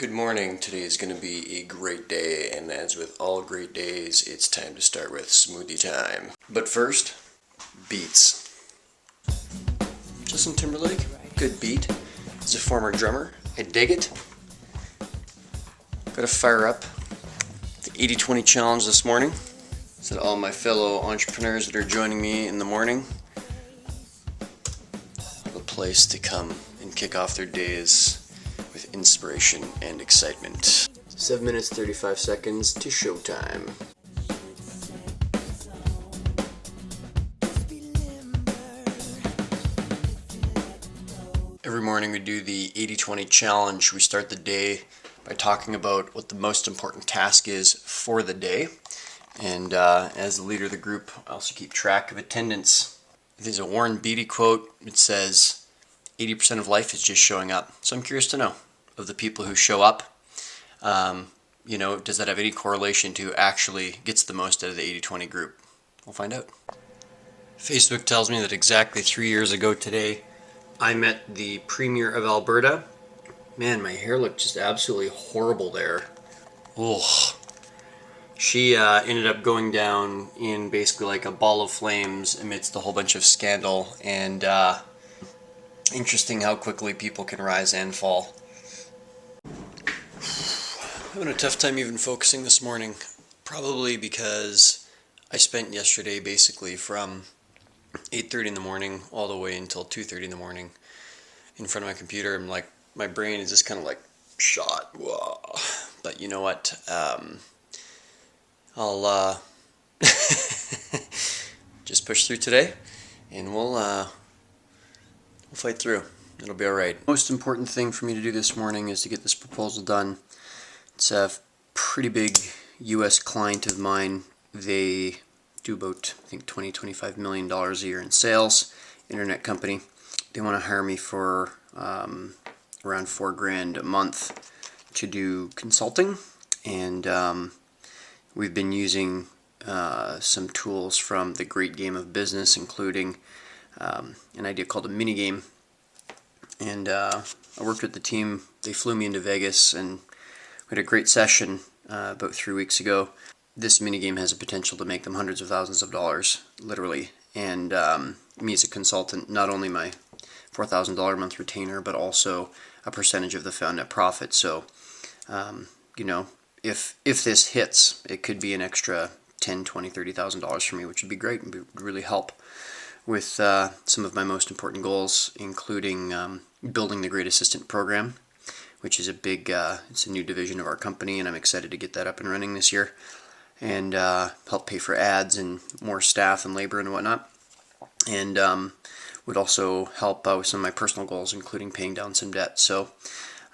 Good morning. Today is going to be a great day, and as with all great days, it's time to start with smoothie time. But first, beats. Justin Timberlake, good beat. He's a former drummer. I dig it. Gotta fire up the 80-20 challenge this morning. So to all my fellow entrepreneurs that are joining me in the morning, have a place to come and kick off their days with inspiration and excitement. 7 minutes 35 seconds to showtime. Every morning we do the 80-20 challenge. We start the day by talking about what the most important task is for the day. And as the leader of the group, I also keep track of attendance. There's a Warren Beatty quote. It says, 80% of life is just showing up. So I'm curious to know, of the people who show up, does that have any correlation to actually gets the most out of the 80-20 group? We'll find out. Facebook tells me that exactly 3 years ago today, I met the Premier of Alberta. Man, my hair looked just absolutely horrible there. Ugh. She ended up going down in basically like a ball of flames amidst a whole bunch of scandal, and interesting how quickly people can rise and fall. I'm having a tough time even focusing this morning, probably because I spent yesterday basically from 8:30 in the morning all the way until 2:30 in the morning in front of my computer. I'm like, my brain is just kind of like shot. Whoa. But you know what? I'll just push through today, and we'll fight through. It'll be all right. Most important thing for me to do this morning is to get this proposal done. It's a pretty big U.S. client of mine. They do about, I think, $20-25 million a year in sales. Internet company. They want to hire me for around $4,000 a month to do consulting, and we've been using some tools from the Great Game of Business, including an idea called a mini game. And I worked with the team. They flew me into Vegas, and we had a great session about 3 weeks ago. This mini game has a potential to make them hundreds of thousands of dollars, literally. And me as a consultant, not only my $4,000 a month retainer, but also a percentage of the found net profit. So, if this hits, it could be an extra $10,000, $20,000, $30,000 for me, which would be great and would really help with some of my most important goals, including building the Great Assistant program, which is it's a new division of our company, and I'm excited to get that up and running this year, and help pay for ads and more staff and labor and whatnot, and would also help with some of my personal goals, including paying down some debt. So,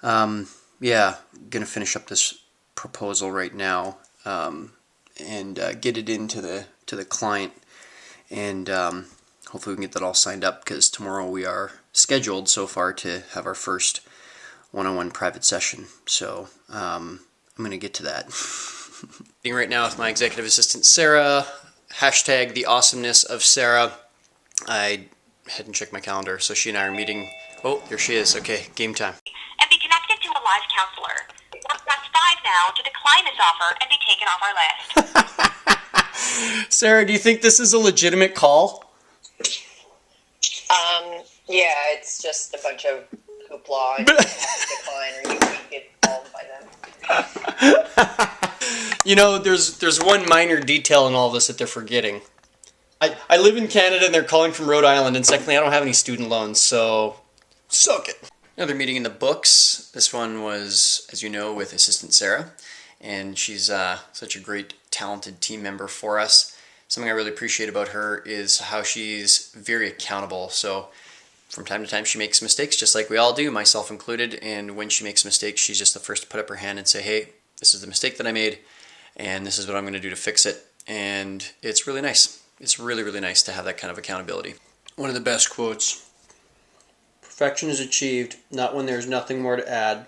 going to finish up this proposal right now, and get it into the client, and hopefully we can get that all signed up, because tomorrow we are scheduled so far to have our first one-on-one private session. So I'm going to get to that. Being right now with my executive assistant Sarah, hashtag the awesomeness of Sarah. I hadn't checked my calendar, so she and I are meeting. Oh, here she is. Okay, game time. And be connected to a live counselor. Press 5 now to decline this offer and be taken off our list. Sarah, do you think this is a legitimate call? Yeah, it's just a bunch of hoopla, and you have to decline or you won't get called by them. There's one minor detail in all this that they're forgetting. I live in Canada and they're calling from Rhode Island, and secondly, I don't have any student loans, so suck it. Another meeting in the books. This one was, as you know, with Assistant Sarah, and she's such a great, talented team member for us. Something I really appreciate about her is how she's very accountable. So from time to time she makes mistakes, just like we all do, myself included, and when she makes mistakes, she's just the first to put up her hand and say, hey, this is the mistake that I made, and this is what I'm going to do to fix it. And it's really nice. It's really, really nice to have that kind of accountability. One of the best quotes: perfection is achieved not when there's nothing more to add,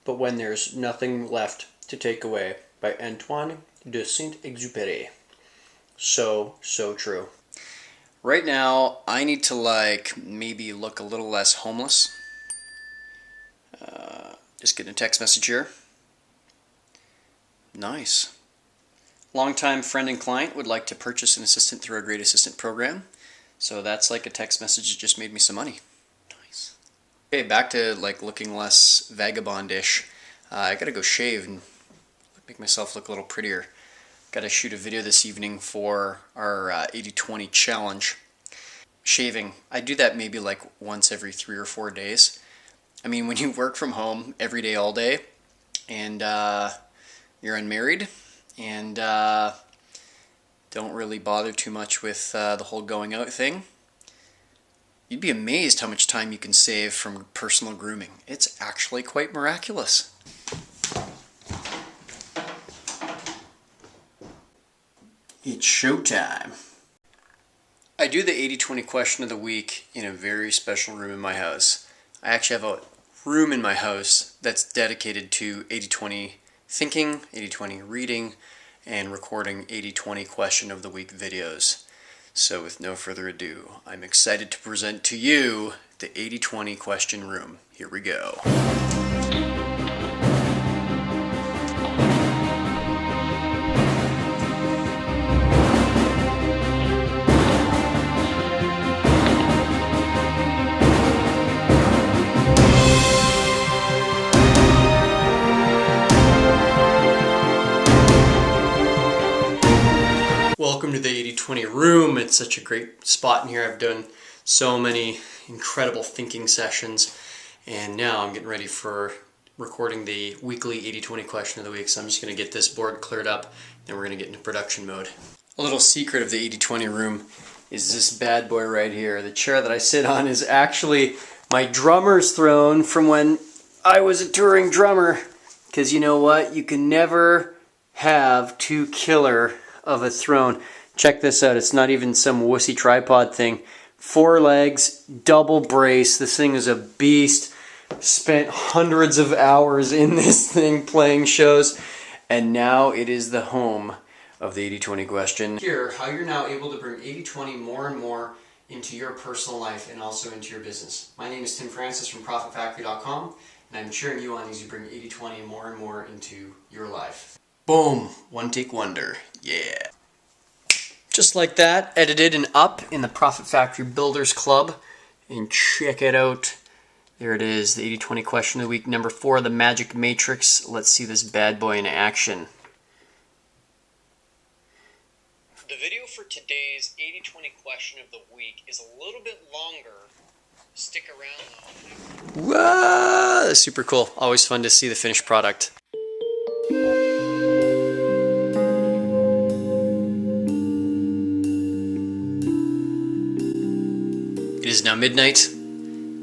but when there's nothing left to take away, by Antoine de Saint-Exupéry. So true. Right now, I need to maybe look a little less homeless. Just getting a text message here. Nice. Longtime friend and client would like to purchase an assistant through our Great Assistant program. So that's like a text message that just made me some money. Nice. Okay, back to like looking less vagabondish. I gotta go shave and make myself look a little prettier. Gotta shoot a video this evening for our 80-20 challenge. Shaving, I do that maybe like once every 3 or 4 days. I mean, when you work from home every day, all day, and you're unmarried, and don't really bother too much with the whole going out thing, you'd be amazed how much time you can save from personal grooming. It's actually quite miraculous. It's showtime. I do the 80-20 question of the week in a very special room in my house. I actually have a room in my house that's dedicated to 80-20 thinking, 80-20 reading, and recording 80-20 question of the week videos. So with no further ado, I'm excited to present to you the 80-20 question room. Here we go. Welcome to the 80-20 room. It's such a great spot in here. I've done so many incredible thinking sessions, and now I'm getting ready for recording the weekly 80-20 question of the week. So I'm just going to get this board cleared up, then we're going to get into production mode. A little secret of the 80-20 room is this bad boy right here. The chair that I sit on is actually my drummer's throne from when I was a touring drummer. Because you know what? You can never have too killer of a throne. Check this out. It's not even some wussy tripod thing. 4 legs, double brace. This thing is a beast. Spent hundreds of hours in this thing playing shows, and now it is the home of the 80-20 question. Here, how you're now able to bring 80-20 more and more into your personal life and also into your business. My name is Tim Francis from ProfitFactory.com, and I'm cheering you on as you bring 80-20 more and more into your life. Boom! One take wonder. Yeah. Just like that, edited and up in the Profit Factory Builders Club. And check it out. There it is, the 80-20 question of the week, number 4, the Magic Matrix. Let's see this bad boy in action. The video for today's 80-20 question of the week is a little bit longer. Stick around though. Whoa! Super cool. Always fun to see the finished product. It is now midnight.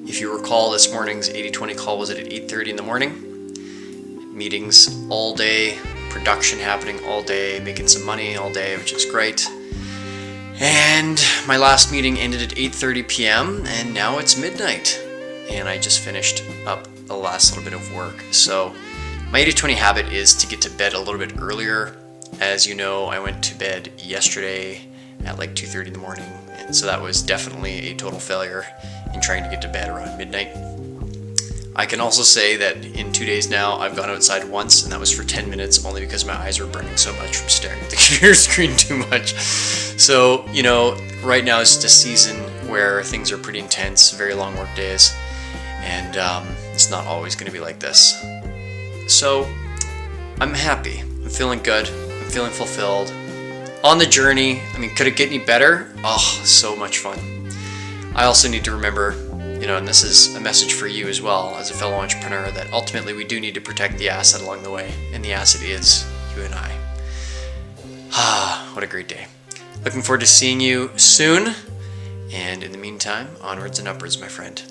If you recall, this morning's 80-20 call was at 8:30 in the morning. Meetings all day, production happening all day, making some money all day, which is great. And my last meeting ended at 8:30 p.m. and now it's midnight. And I just finished up the last little bit of work. So my 80-20 habit is to get to bed a little bit earlier. As you know, I went to bed yesterday at like 2:30 in the morning. And so that was definitely a total failure in trying to get to bed around midnight. I can also say that in 2 days now, I've gone outside once, and that was for 10 minutes, only because my eyes were burning so much from staring at the computer screen too much. So, you know, right now is just a season where things are pretty intense, very long work days, and it's not always going to be like this. So, I'm happy. I'm feeling good. I'm feeling fulfilled. On the journey, I mean, could it get any better? Oh, so much fun. I also need to remember, you know, and this is a message for you as well as a fellow entrepreneur, that ultimately we do need to protect the asset along the way, and the asset is you and I. Ah, what a great day. Looking forward to seeing you soon, and in the meantime, onwards and upwards, my friend.